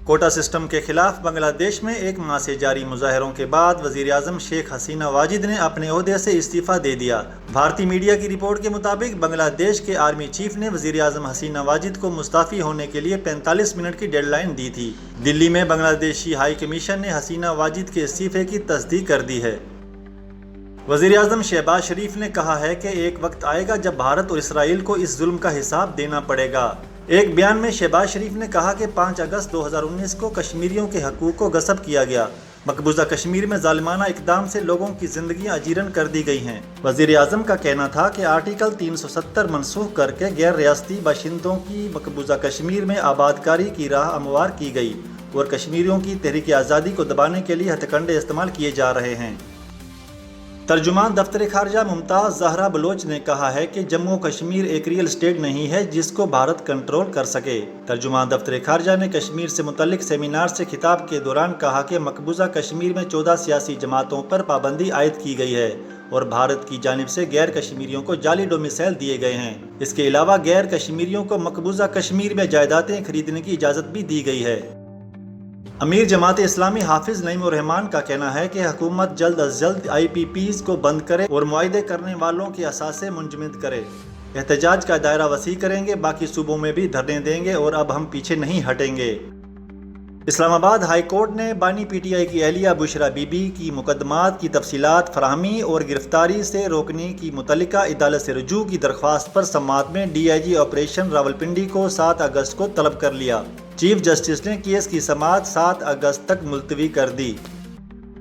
Quota system کے خلاف بنگلہ دیش میں ایک ماہ سے جاری مظاہروں کے بعد وزیر اعظم شیخ حسینہ واجد نے اپنے عہدے سے استعفیٰ دے دیا۔ بھارتی میڈیا کی رپورٹ کے مطابق بنگلہ دیش کے آرمی چیف نے وزیر اعظم حسینہ واجد کو مستعفی ہونے کے لیے 45 منٹ کی ڈیڈ لائن دی تھی۔ دلی میں بنگلہ دیشی ہائی کمیشن نے حسینہ واجد کے استعفے کی تصدیق کر دی ہے۔ وزیر اعظم شہباز شریف نے کہا ہے کہ ایک وقت آئے گا جب بھارت اور اسرائیل کو اس ظلم کا حساب دینا پڑے گا۔ ایک بیان میں شہباز شریف نے کہا کہ 5 اگست 2019 کو کشمیریوں کے حقوق کو غصب کیا گیا۔ مقبوضہ کشمیر میں ظالمانہ اقدام سے لوگوں کی زندگیاں اجیرن کر دی گئی ہیں۔ وزیر اعظم کا کہنا تھا کہ آرٹیکل 370 منسوخ کر کے غیر ریاستی باشندوں کی مقبوضہ کشمیر میں آبادکاری کی راہ ہموار کی گئی اور کشمیریوں کی تحریک آزادی کو دبانے کے لیے ہتھ کنڈے استعمال کیے جا رہے ہیں۔ ترجمان دفتر خارجہ ممتاز زہرا بلوچ نے کہا ہے کہ جموں و کشمیر ایک ریئل اسٹیٹ نہیں ہے جس کو بھارت کنٹرول کر سکے۔ ترجمان دفتر خارجہ نے کشمیر سے متعلق سیمینار سے خطاب کے دوران کہا کہ مقبوضہ کشمیر میں 14 سیاسی جماعتوں پر پابندی عائد کی گئی ہے اور بھارت کی جانب سے غیر کشمیریوں کو جعلی ڈومیسائل دیے گئے ہیں۔ اس کے علاوہ غیر کشمیریوں کو مقبوضہ کشمیر میں جائیدادیں خریدنے کی اجازت بھی دی گئی ہے۔ امیر جماعت اسلامی حافظ نعیم الرحمان کا کہنا ہے کہ حکومت جلد از جلد IPPs کو بند کرے اور معاہدے کرنے والوں کے اثاثے منجمد کرے۔ احتجاج کا دائرہ وسیع کریں گے، باقی صوبوں میں بھی دھرنے دیں گے اور اب ہم پیچھے نہیں ہٹیں گے۔ اسلام آباد ہائی کورٹ نے بانی PTI کی اہلیہ بشرا بی بی کی مقدمات کی تفصیلات فراہمی اور گرفتاری سے روکنے کی متعلقہ عدالت سے رجوع کی درخواست پر سماعت میں DIG آپریشن راولپنڈی کو 7 اگست کو طلب کر لیا۔ چیف جسٹس نے کیس کی سماعت 7 اگست تک ملتوی کر دی۔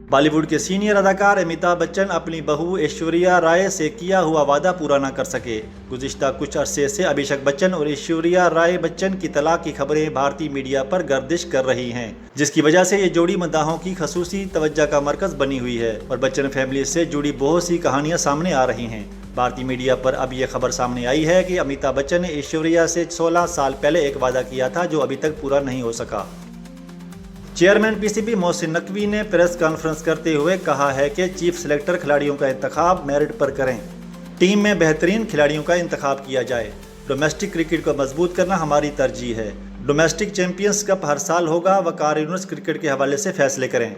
بالی ووڈ کے سینئر اداکار امیتابھ بچن اپنی بہو ایشوریا رائے سے کیا ہوا وعدہ پورا نہ کر سکے۔ گزشتہ کچھ عرصے سے ابھیشیک بچن اور ایشوریا رائے بچن کی طلاق کی خبریں بھارتی میڈیا پر گردش کر رہی ہیں، جس کی وجہ سے یہ جوڑی مداحوں کی خصوصی توجہ کا مرکز بنی ہوئی ہے اور بچن فیملی سے جڑی بہت سی کہانیاں سامنے آ رہی ہیں۔ بھارتی میڈیا پر اب یہ خبر سامنے آئی ہے کہ امیتابھ بچن نے ایشوریا سے 16 سال پہلے ایک وعدہ کیا تھا جو ابھی تک پورا نہیں ہو سکا۔ چیئرمین PCB محسن نقوی نے پریس کانفرنس کرتے ہوئے کہا ہے کہ چیف سلیکٹر کھلاڑیوں کا انتخاب میرٹ پر کریں، ٹیم میں بہترین کھلاڑیوں کا انتخاب کیا جائے۔ ڈومیسٹک کرکٹ کو مضبوط کرنا ہماری ترجیح ہے۔ ڈومیسٹک چیمپئنز کپ ہر سال ہوگا، وقار یونس کرکٹ کے حوالے سے فیصلے کریں۔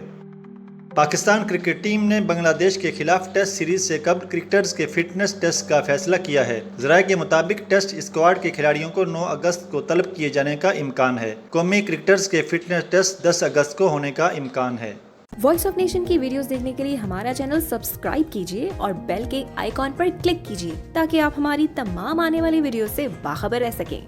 پاکستان کرکٹ ٹیم نے بنگلہ دیش کے خلاف ٹیسٹ سیریز سے قبل کرکٹرز کے فٹنس ٹیسٹ کا فیصلہ کیا ہے۔ ذرائع کے مطابق ٹیسٹ اسکواڈ کے کھلاڑیوں کو 9 اگست کو طلب کیے جانے کا امکان ہے۔ قومی کرکٹرز کے فٹنس ٹیسٹ 10 اگست کو ہونے کا امکان ہے۔ وائس آف نیشن کی ویڈیوز دیکھنے کے لیے ہمارا چینل سبسکرائب کیجیے اور بیل کے آئیکن پر کلک کیجیے تاکہ آپ ہماری تمام آنے والی ویڈیوز سے باخبر رہ سکیں۔